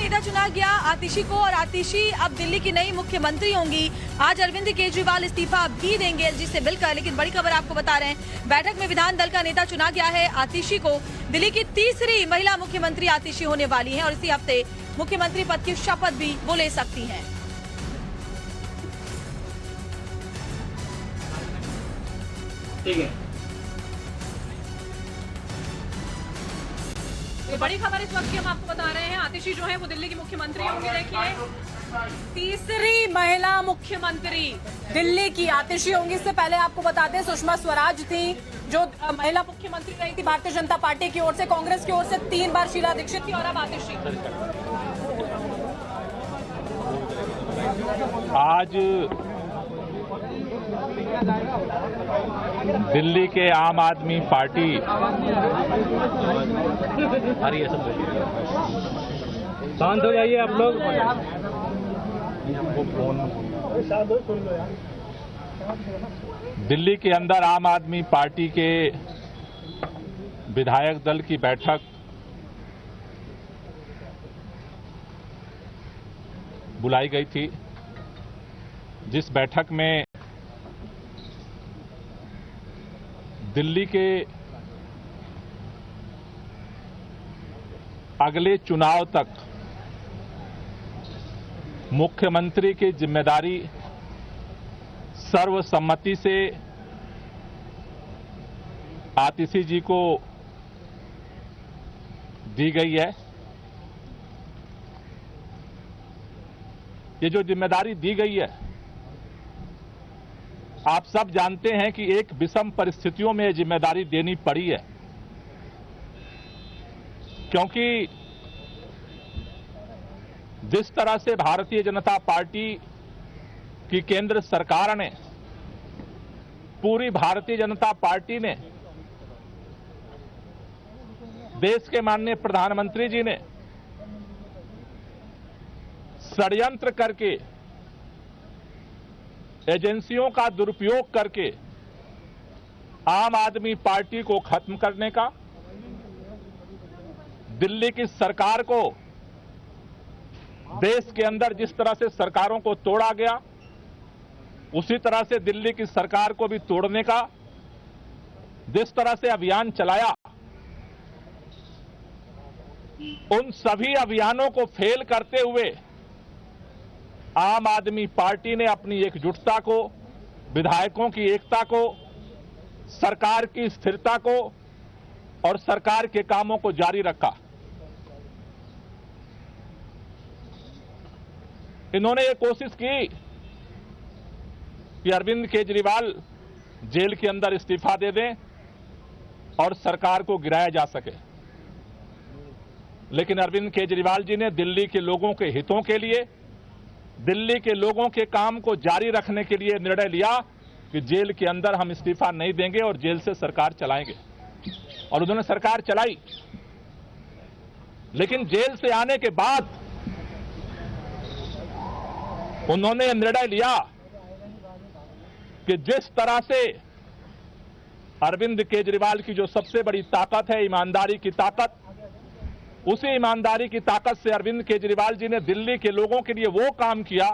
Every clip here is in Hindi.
नेता चुना गया आतिशी को और आतिशी अब दिल्ली की नई मुख्यमंत्री होंगी। आज अरविंद केजरीवाल इस्तीफा भी देंगे एलजी से मिलकर। लेकिन बड़ी खबर आपको बता रहे हैं, बैठक में विधान दल का नेता चुना गया है आतिशी को। दिल्ली की तीसरी महिला मुख्यमंत्री आतिशी होने वाली हैं और इसी हफ्ते मुख्यमंत्री पद की शपथ भी वो ले सकती हैं। ठीक है। ये बड़ी खबर इस वक्त की हम आपको बता रहे हैं, आतिशी जो है वो दिल्ली की मुख्यमंत्री होंगी। देखिए, तीसरी महिला मुख्यमंत्री दिल्ली की आतिशी होंगी। इससे पहले आपको बता दें, सुषमा स्वराज थी जो महिला मुख्यमंत्री रही थी भारतीय जनता पार्टी की ओर से। कांग्रेस की ओर से 3 बार शीला दीक्षित थी और अब आतिशी। आज दिल्ली के आम आदमी पार्टी शांत हो जाइए आप लोग। दिल्ली के अंदर आम आदमी पार्टी के विधायक दल की बैठक बुलाई गई थी, जिस बैठक में दिल्ली के अगले चुनाव तक मुख्यमंत्री की जिम्मेदारी सर्वसम्मति से आतिशी जी को दी गई है। ये जो जिम्मेदारी दी गई है, आप सब जानते हैं कि एक विषम परिस्थितियों में जिम्मेदारी देनी पड़ी है, क्योंकि जिस तरह से भारतीय जनता पार्टी की केंद्र सरकार ने, पूरी भारतीय जनता पार्टी ने, देश के माननीय प्रधानमंत्री जी ने षड्यंत्र करके, एजेंसियों का दुरुपयोग करके आम आदमी पार्टी को खत्म करने का, दिल्ली की सरकार को, देश के अंदर जिस तरह से सरकारों को तोड़ा गया उसी तरह से दिल्ली की सरकार को भी तोड़ने का जिस तरह से अभियान चलाया, उन सभी अभियानों को फेल करते हुए आम आदमी पार्टी ने अपनी एकजुटता को, विधायकों की एकता को, सरकार की स्थिरता को और सरकार के कामों को जारी रखा। इन्होंने ये कोशिश की कि अरविंद केजरीवाल जेल के अंदर इस्तीफा दे दें और सरकार को गिराया जा सके। लेकिन अरविंद केजरीवाल जी ने दिल्ली के लोगों के हितों के लिए, दिल्ली के लोगों के काम को जारी रखने के लिए निर्णय लिया कि जेल के अंदर हम इस्तीफा नहीं देंगे और जेल से सरकार चलाएंगे। और उन्होंने सरकार चलाई। लेकिन जेल से आने के बाद उन्होंने निर्णय लिया कि जिस तरह से अरविंद केजरीवाल की जो सबसे बड़ी ताकत है, ईमानदारी की ताकत, उसी ईमानदारी की ताकत से अरविंद केजरीवाल जी ने दिल्ली के लोगों के लिए वो काम किया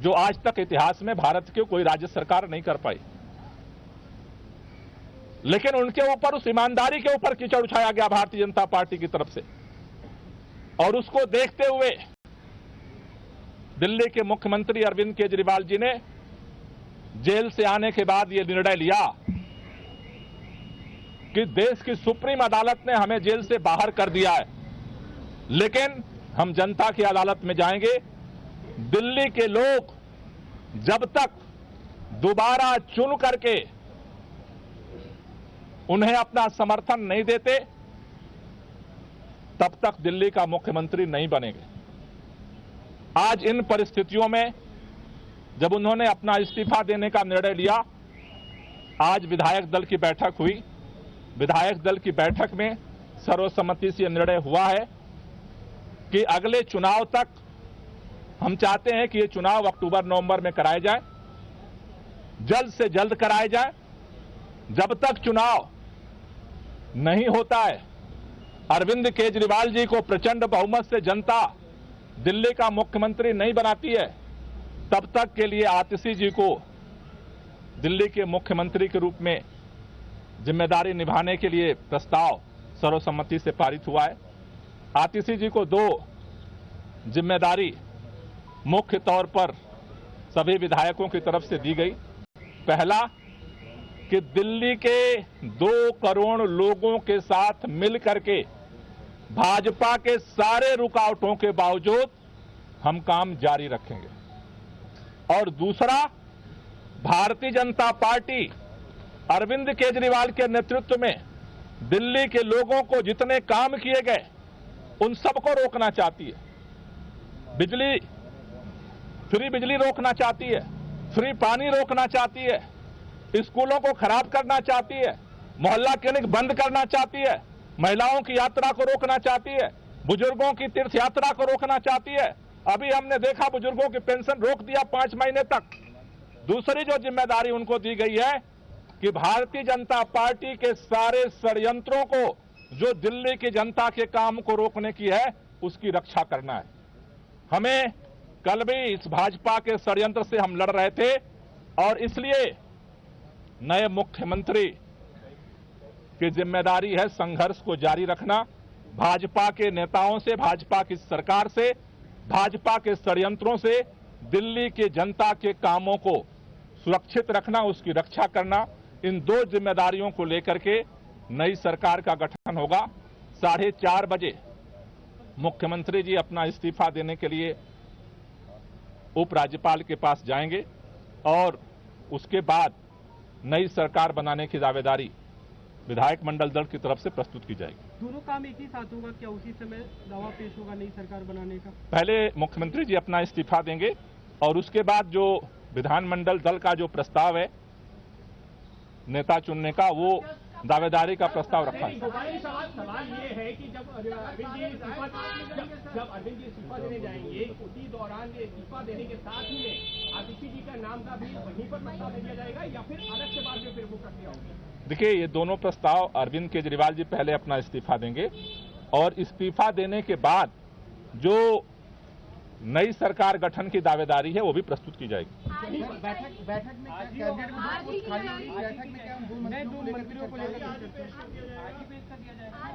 जो आज तक इतिहास में भारत की कोई राज्य सरकार नहीं कर पाई। लेकिन उनके ऊपर, उस ईमानदारी के ऊपर कीचड़ उछाया गया भारतीय जनता पार्टी की तरफ से। और उसको देखते हुए दिल्ली के मुख्यमंत्री अरविंद केजरीवाल जी ने जेल से आने के बाद यह निर्णय लिया कि देश की सुप्रीम अदालत ने हमें जेल से बाहर कर दिया है, लेकिन हम जनता की अदालत में जाएंगे। दिल्ली के लोग जब तक दोबारा चुन करके उन्हें अपना समर्थन नहीं देते, तब तक दिल्ली का मुख्यमंत्री नहीं बनेंगे। आज इन परिस्थितियों में जब उन्होंने अपना इस्तीफा देने का निर्णय लिया, आज विधायक दल की बैठक हुई। विधायक दल की बैठक में सर्वसम्मति से निर्णय हुआ है कि अगले चुनाव तक हम चाहते हैं कि ये चुनाव अक्टूबर-नवंबर में कराए जाए, जल्द से जल्द कराए जाए। जब तक चुनाव नहीं होता है, अरविंद केजरीवाल जी को प्रचंड बहुमत से जनता दिल्ली का मुख्यमंत्री नहीं बनाती है, तब तक के लिए आतिशी जी को दिल्ली के मुख्यमंत्री के रूप में जिम्मेदारी निभाने के लिए प्रस्ताव सर्वसम्मति से पारित हुआ है। आतिशी जी को 2 जिम्मेदारी मुख्य तौर पर सभी विधायकों की तरफ से दी गई। पहला कि दिल्ली के 2 करोड़ लोगों के साथ मिलकर के भाजपा के सारे रुकावटों के बावजूद हम काम जारी रखेंगे, और दूसरा भारतीय जनता पार्टी अरविंद केजरीवाल के नेतृत्व में दिल्ली के लोगों को जितने काम किए गए उन सबको रोकना चाहती है। फ्री बिजली रोकना चाहती है, फ्री पानी रोकना चाहती है, स्कूलों को खराब करना चाहती है, मोहल्ला क्लिनिक बंद करना चाहती है, महिलाओं की यात्रा को रोकना चाहती है, बुजुर्गों की तीर्थ यात्रा को रोकना चाहती है। अभी हमने देखा बुजुर्गों की पेंशन रोक दिया 5 महीने तक। दूसरी जो जिम्मेदारी उनको दी गई है कि भारतीय जनता पार्टी के सारे षड्यंत्रों को, जो दिल्ली की जनता के काम को रोकने की है, उसकी रक्षा करना है। हमें कल भी इस भाजपा के षड्यंत्र से हम लड़ रहे थे, और इसलिए नए मुख्यमंत्री की जिम्मेदारी है संघर्ष को जारी रखना, भाजपा के नेताओं से, भाजपा की सरकार से, भाजपा के षड्यंत्रों से दिल्ली की जनता के कामों को सुरक्षित रखना, उसकी रक्षा करना। इन 2 जिम्मेदारियों को लेकर के नई सरकार का गठन होगा। 4:30 बजे मुख्यमंत्री जी अपना इस्तीफा देने के लिए उपराज्यपाल के पास जाएंगे, और उसके बाद नई सरकार बनाने की दावेदारी विधायक मंडल दल की तरफ से प्रस्तुत की जाएगी। दोनों काम एक ही साथ होगा क्या? उसी समय दावा पेश होगा नई सरकार बनाने का? पहले मुख्यमंत्री जी अपना इस्तीफा देंगे, और उसके बाद जो विधानमंडल दल का जो प्रस्ताव है नेता चुनने का, वो दावेदारी का प्रस्ताव रखा है। सवाल ये है कि जब अरविंद जी इस्तीफा देने जाएंगे, उसी दौरान इस्तीफा देने के साथ ही में आतिशी जी का नाम का भी वहीं पर प्रस्ताव दे दिया जाएगा, या फिर अलग से बाद में फिर वो प्रक्रिया होगी? देखिए, ये दोनों प्रस्ताव अरविंद केजरीवाल जी पहले अपना इस्तीफा देंगे, और इस्तीफा देने के बाद जो नई सरकार गठन की दावेदारी है वो भी प्रस्तुत की जाएगी। बैठक में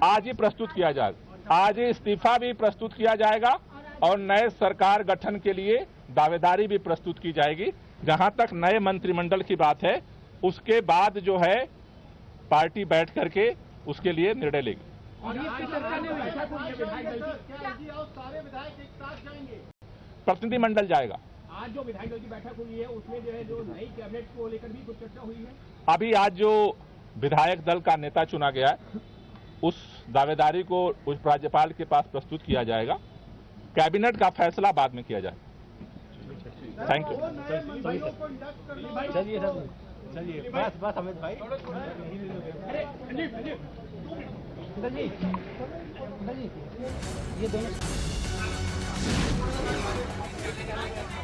आज ही प्रस्तुत किया जाएगा। आज ही इस्तीफा भी प्रस्तुत किया जाएगा, और नए सरकार गठन के लिए दावेदारी भी प्रस्तुत की जाएगी। जहां तक नए मंत्रिमंडल की बात है, उसके बाद जो है पार्टी बैठ करके उसके लिए निर्णय लेगी। और ये चर्चा नहीं हुई, सारे विधायक एक साथ जाएंगे? प्रतिनिधिमंडल जाएगा। आज जो विधायक दल की बैठक हुई है, उसमें जो है जो नई कैबिनेट को लेकर भी कुछ चर्चा हुई है? अभी आज जो विधायक दल का नेता चुना गया है, उस दावेदारी को उपराज्यपाल के पास प्रस्तुत किया जाएगा। कैबिनेट का फैसला बाद में किया जाएगा। Thank you. चलिए बस अमित भाई। ये दोनों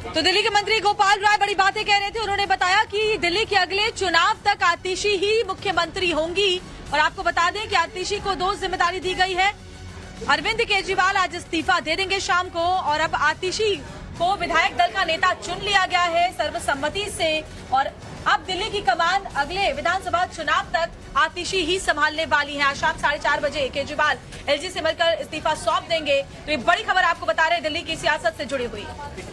तो दिल्ली के मंत्री गोपाल राय बड़ी बातें कह रहे थे। उन्होंने बताया कि दिल्ली के अगले चुनाव तक आतिशी ही मुख्यमंत्री होंगी, और आपको बता दें कि आतिशी को 2 जिम्मेदारी दी गई है। अरविंद केजरीवाल आज इस्तीफा दे देंगे शाम को, और अब आतिशी को विधायक दल का नेता चुन लिया गया है सर्वसम्मति से, और अब दिल्ली की कमान अगले विधानसभा चुनाव तक आतिशी ही संभालने वाली है। आज शाम 4:30 बजे केजरीवाल एलजी से मिलकर इस्तीफा सौंप देंगे। तो ये बड़ी खबर आपको बता रहे हैं दिल्ली की सियासत से जुड़ी हुई।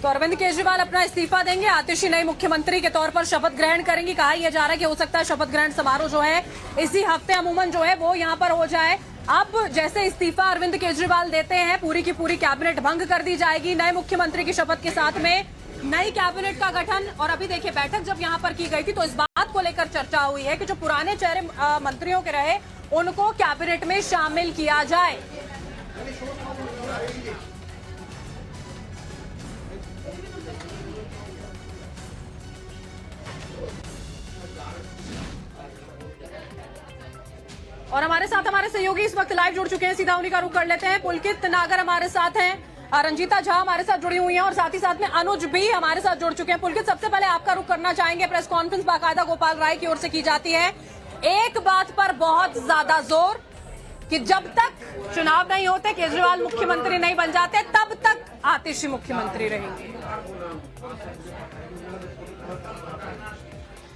तो अरविंद केजरीवाल अपना इस्तीफा देंगे, आतिशी नए मुख्यमंत्री के तौर पर शपथ ग्रहण करेंगी। कहा यह जा रहा है कि हो सकता है शपथ ग्रहण समारोह जो है इसी हफ्ते अमूमन जो है वो यहाँ पर हो जाए। अब जैसे इस्तीफा अरविंद केजरीवाल देते हैं, पूरी की पूरी कैबिनेट भंग कर दी जाएगी। नए मुख्यमंत्री की शपथ के साथ में नई कैबिनेट का गठन। और अभी देखिए, बैठक जब यहाँ पर की गई थी तो इस बात को लेकर चर्चा हुई है कि जो पुराने चेहरे मंत्रियों के रहे उनको कैबिनेट में शामिल किया जाए। और हमारे साथ हमारे सहयोगी इस वक्त लाइव जुड़ चुके हैं, सीधा उन्हीं का रुख कर लेते हैं। पुलकित नागर हमारे साथ हैं, रंजीता झा हमारे साथ जुड़ी हुई हैं, और साथ ही साथ में अनुज भी हमारे साथ जुड़ चुके हैं। पुलकित, सबसे पहले आपका रुख करना चाहेंगे। प्रेस कॉन्फ्रेंस बाकायदा गोपाल राय की ओर से की जाती है, एक बात पर बहुत ज्यादा जोर कि जब तक चुनाव नहीं होते, केजरीवाल मुख्यमंत्री नहीं बन जाते, तब तक आतिशी मुख्यमंत्री रहेंगे।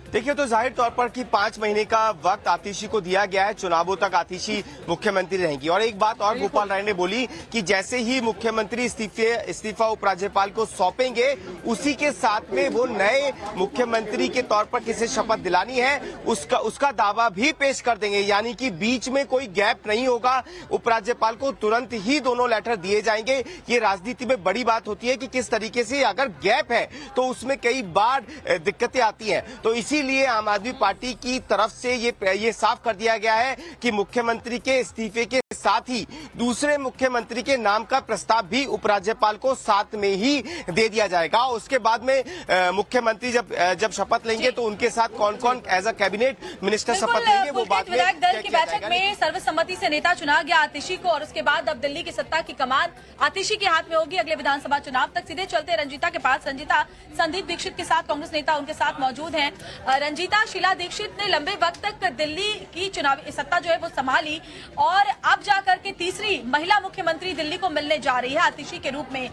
देखिए, तो जाहिर तौर पर कि 5 महीने का वक्त आतिशी को दिया गया है, चुनावों तक आतिशी मुख्यमंत्री रहेंगी। और एक बात और गोपाल राय ने बोली कि जैसे ही मुख्यमंत्री इस्तीफा उपराज्यपाल को सौंपेंगे, उसी के साथ में वो नए मुख्यमंत्री के तौर पर किसे शपथ दिलानी है उसका दावा भी पेश कर देंगे। यानी कि बीच में कोई गैप नहीं होगा, उपराज्यपाल को तुरंत ही दोनों लेटर दिए जाएंगे। ये राजनीति में बड़ी बात होती है कि किस तरीके से अगर गैप है तो उसमें कई बार दिक्कतें आती हैं। तो इसीलिए आम आदमी पार्टी की तरफ से ये साफ कर दिया गया है कि मुख्यमंत्री के इस्तीफे के साथ ही दूसरे मुख्यमंत्री के नाम का प्रस्ताव भी उपराज्यपाल को साथ में ही दे दिया जाएगा। उसके बाद में मुख्यमंत्री जब शपथ लेंगे तो उनके साथ कौन कौन एज अ कैबिनेट मिनिस्टर शपथ लेंगे वो बात में विधायक दल की बैठक में सर्वसम्मति से नेता चुना गया आतिशी को, और उसके बाद अब दिल्ली की सत्ता की कमान आतिशी के हाथ में होगी अगले विधानसभा चुनाव तक। सीधे चलते रंजीता के पास। रंजीता, संदीप दीक्षित के साथ कांग्रेस नेता उनके साथ मौजूद हैं। रंजीता, शीला दीक्षित ने लंबे वक्त तक दिल्ली की चुनावी सत्ता जो है वो संभाली, और अब जाकर के तीसरी महिला मुख्यमंत्री दिल्ली को मिलने जा रही है आतिशी के रूप में।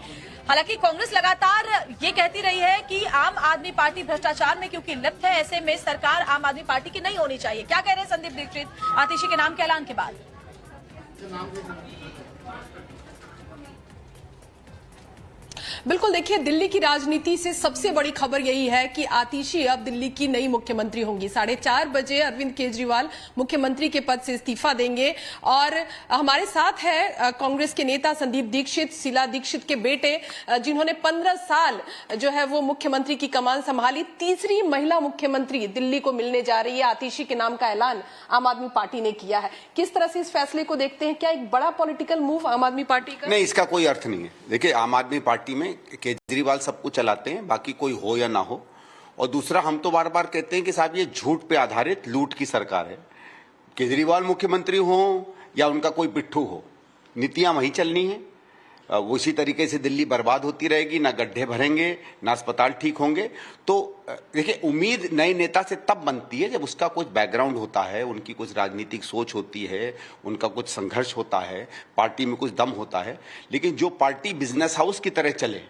हालांकि कांग्रेस लगातार ये कहती रही है कि आम आदमी पार्टी भ्रष्टाचार में क्योंकि लिप्त है, ऐसे में सरकार आम आदमी पार्टी की नहीं होनी चाहिए। क्या कह रहे हैं संदीप दीक्षित आतिशी के नाम के ऐलान के बाद? बिल्कुल, देखिए, दिल्ली की राजनीति से सबसे बड़ी खबर यही है कि आतिशी अब दिल्ली की नई मुख्यमंत्री होंगी। 4:30 बजे अरविंद केजरीवाल मुख्यमंत्री के पद से इस्तीफा देंगे। और हमारे साथ है कांग्रेस के नेता संदीप दीक्षित, शीला दीक्षित के बेटे, जिन्होंने 15 साल जो है वो मुख्यमंत्री की कमान संभाली। तीसरी महिला मुख्यमंत्री दिल्ली को मिलने जा रही है। आतिशी के नाम का ऐलान आम आदमी पार्टी ने किया है। किस तरह से इस फैसले को देखते हैं? क्या एक बड़ा पॉलिटिकल मूव आम आदमी पार्टी का? नहीं, इसका कोई अर्थ नहीं है। देखिए, आम आदमी पार्टी में केजरीवाल सब कुछ चलाते हैं, बाकी कोई हो या ना हो। और दूसरा, हम तो बार बार कहते हैं कि साहब ये झूठ पे आधारित लूट की सरकार है। केजरीवाल मुख्यमंत्री हो या उनका कोई पिट्ठू हो, नीतियां वही चलनी है। उसी तरीके से दिल्ली बर्बाद होती रहेगी, ना गड्ढे भरेंगे, ना अस्पताल ठीक होंगे। तो देखिए, उम्मीद नए नेता से तब बनती है जब उसका कुछ बैकग्राउंड होता है, उनकी कुछ राजनीतिक सोच होती है, उनका कुछ संघर्ष होता है, पार्टी में कुछ दम होता है। लेकिन जो पार्टी बिजनेस हाउस की तरह चले,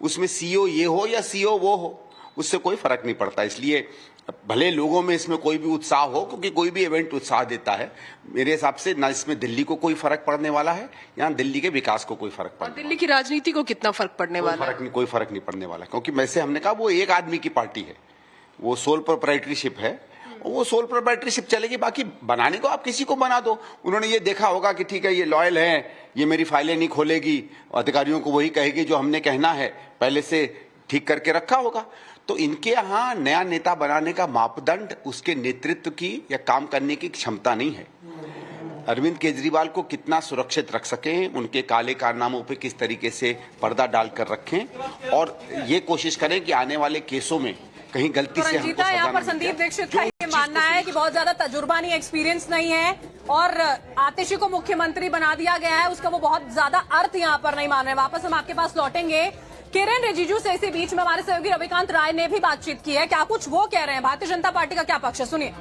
उसमें सीईओ ये हो या सीईओ वो हो, उससे कोई फर्क नहीं पड़ता। इसलिए भले लोगों में इसमें कोई भी उत्साह हो, क्योंकि कोई भी इवेंट उत्साह देता है, मेरे हिसाब से ना इसमें दिल्ली को कोई फर्क पड़ने वाला है, या दिल्ली के विकास को कोई फर्क पड़ने। दिल्ली की राजनीति को कितना फर्क पड़ने वाला है? कोई फर्क नहीं पड़ने वाला, क्योंकि वैसे हमने कहा वो एक आदमी की पार्टी है, वो सोल प्रोप्राइटरशिप है, वो सोल प्रोप्राइटरशिप चलेगी। बाकी बनाने को आप किसी को बना दो। उन्होंने ये देखा होगा कि ठीक है, ये लॉयल है, ये मेरी फाइलें नहीं खोलेगी, अधिकारियों को वही कहेगी जो हमने कहना है, पहले से ठीक करके रखा होगा। तो इनके यहाँ नया नेता बनाने का मापदंड उसके नेतृत्व की या काम करने की क्षमता नहीं है। अरविंद केजरीवाल को कितना सुरक्षित रख सकें, उनके काले कारनामों पे किस तरीके से पर्दा डालकर रखें, और ये कोशिश करें कि आने वाले केसों में कहीं गलती से हमको सजा यहाँ पर न संदीप मिल जाए। दीक्षित का ये मानना है कि बहुत ज्यादा तजुर्बा नहीं, एक्सपीरियंस नहीं है, और आतिशी को मुख्यमंत्री बना दिया गया है, उसका वो बहुत ज्यादा अर्थ यहाँ पर नहीं मान रहे। वापस हम आपके पास लौटेंगे। किरण रिजिजू से इसी बीच में हमारे सहयोगी रविकांत राय ने भी बातचीत की है। क्या कुछ वो कह रहे हैं? भारतीय जनता पार्टी का क्या पक्ष है, सुनिए।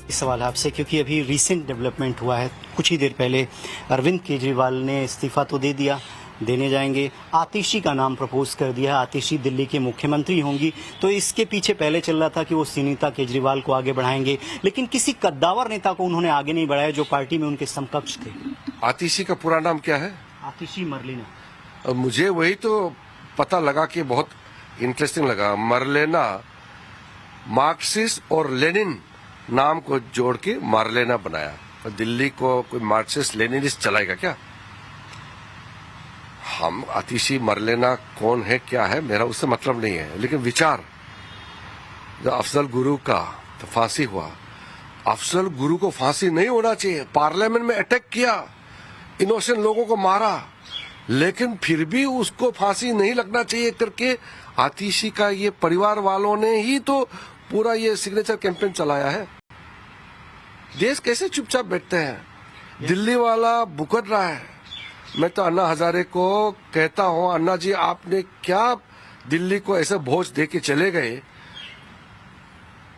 इस सवाल आपसे, क्योंकि अभी रिसेंट डेवलपमेंट हुआ है। कुछ ही देर पहले अरविंद केजरीवाल ने इस्तीफा तो दे दिया, देने जाएंगे। आतिशी का नाम प्रपोज कर दिया, आतिशी दिल्ली के मुख्यमंत्री होंगी। तो इसके पीछे पहले चल रहा था कि वो सुनीता केजरीवाल को आगे बढ़ाएंगे, लेकिन किसी कद्दावर नेता को उन्होंने आगे नहीं बढ़ाया जो पार्टी में उनके समकक्ष थे। आतिशी का पूरा नाम क्या है? आतिशी मरलेना। मुझे वही तो पता लगा कि बहुत इंटरेस्टिंग लगा। मरलेना, मार्क्सिस्ट और लेनिन नाम को जोड़ के मारलेना बनाया। दिल्ली को कोई मार्क्सिस्ट लेनिनिस्ट चलाएगा क्या? हम आतिशी मरलेना कौन है क्या है, मेरा उससे मतलब नहीं है। लेकिन विचार, जब अफजल गुरु का तो फांसी हुआ, अफजल गुरु को फांसी नहीं होना चाहिए। पार्लियामेंट में अटैक किया, इनोसेंट लोगों को मारा, लेकिन फिर भी उसको फांसी नहीं लगना चाहिए करके आतिशी का ये परिवार वालों ने ही तो पूरा ये सिग्नेचर कैंपेन चलाया है। देश कैसे चुपचाप बैठते हैं? दिल्ली वाला भुगत रहा है। मैं तो अन्ना हजारे को कहता हूं, अन्ना जी आपने क्या दिल्ली को ऐसा बोझ दे के चले गए।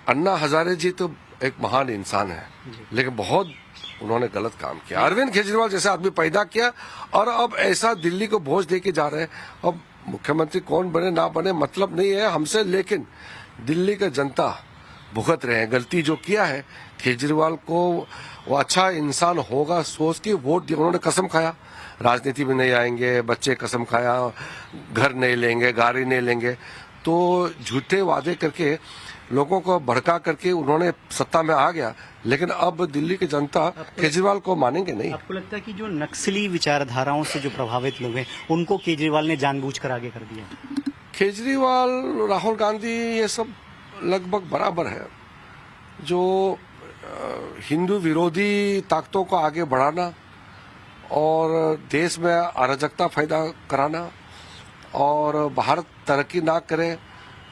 अन्ना हजारे जी तो एक महान इंसान है, लेकिन बहुत उन्होंने गलत काम किया। अरविंद केजरीवाल जैसा आदमी पैदा किया और अब ऐसा दिल्ली को बोझ देके जा रहे हैं। अब मुख्यमंत्री कौन बने ना बने मतलब नहीं है हमसे, लेकिन दिल्ली का जनता भुगत रहे हैं। गलती जो किया है केजरीवाल को, वो अच्छा इंसान होगा सोच के वोट दिया। उन्होंने कसम खाया राजनीति में नहीं आएंगे, बच्चे कसम खाया घर नहीं लेंगे, गाड़ी नहीं लेंगे, तो झूठे वादे करके लोगों को भड़का करके उन्होंने सत्ता में आ गया। लेकिन अब दिल्ली की जनता केजरीवाल को मानेंगे नहीं। आपको लगता है कि जो नक्सली विचारधाराओं से जो प्रभावित लोग हैं उनको केजरीवाल ने जानबूझकर आगे कर दिया? केजरीवाल, राहुल गांधी, ये सब लगभग बराबर है। जो हिंदू विरोधी ताकतों को आगे बढ़ाना और देश में अराजकता पैदा कराना और भारत तरक्की ना करे,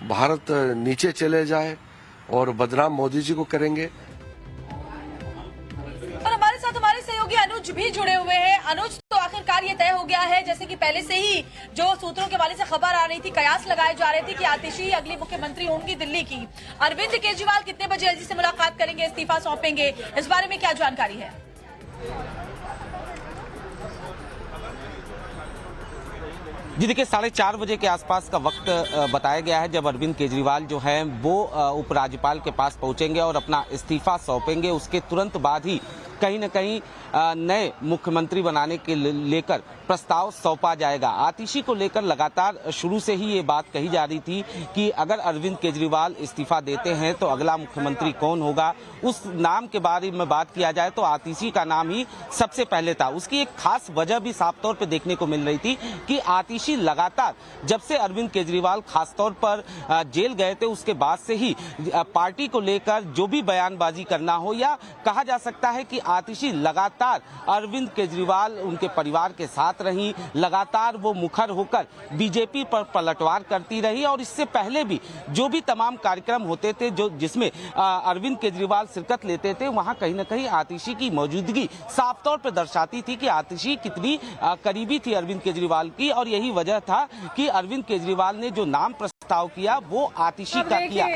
भारत नीचे चले जाए और बदनाम मोदी जी को करेंगे। और हमारे साथ हमारे सहयोगी अनुज भी जुड़े हुए हैं। अनुज, तो आखिरकार ये तय हो गया है, जैसे कि पहले से ही जो सूत्रों के हवाले से खबर आ रही थी, कयास लगाए जा रहे थे कि आतिशी अगली मुख्यमंत्री होंगी दिल्ली की। अरविंद केजरीवाल कितने बजे एलजी से मुलाकात करेंगे, इस्तीफा सौंपेंगे, इस बारे में क्या जानकारी है? जी देखिए, 4:30 बजे के आसपास का वक्त बताया गया है जब अरविंद केजरीवाल जो है वो उपराज्यपाल के पास पहुंचेंगे और अपना इस्तीफा सौंपेंगे। उसके तुरंत बाद ही कहीं न कहीं नए मुख्यमंत्री बनाने के लेकर प्रस्ताव सौंपा जाएगा। आतिशी को लेकर लगातार शुरू से ही ये बात कही जा रही थी कि अगर अरविंद केजरीवाल इस्तीफा देते हैं तो अगला मुख्यमंत्री कौन होगा। उस नाम के बारे में बात किया जाए तो आतिशी का नाम ही सबसे पहले था। उसकी एक खास वजह भी साफ तौर पे देखने को मिल रही थी कि आतिशी लगातार जब से अरविंद केजरीवाल खासतौर पर जेल गए थे उसके बाद से ही पार्टी को लेकर जो भी बयानबाजी करना हो, या कहा जा सकता है कि आतिशी लगातार अरविंद केजरीवाल उनके परिवार के साथ रही, लगातार वो मुखर होकर बीजेपी पर पलटवार करती रही। और इससे पहले भी जो भी तमाम कार्यक्रम होते थे जो जिसमें अरविंद केजरीवाल शिरकत लेते थे, वहां कहीं ना कहीं आतिशी की मौजूदगी साफ तौर पर दर्शाती थी कि आतिशी कितनी करीबी थी अरविंद केजरीवाल की। और यही वजह था कि अरविंद केजरीवाल ने जो नाम प्रस्ताव किया वो आतिशी का किया।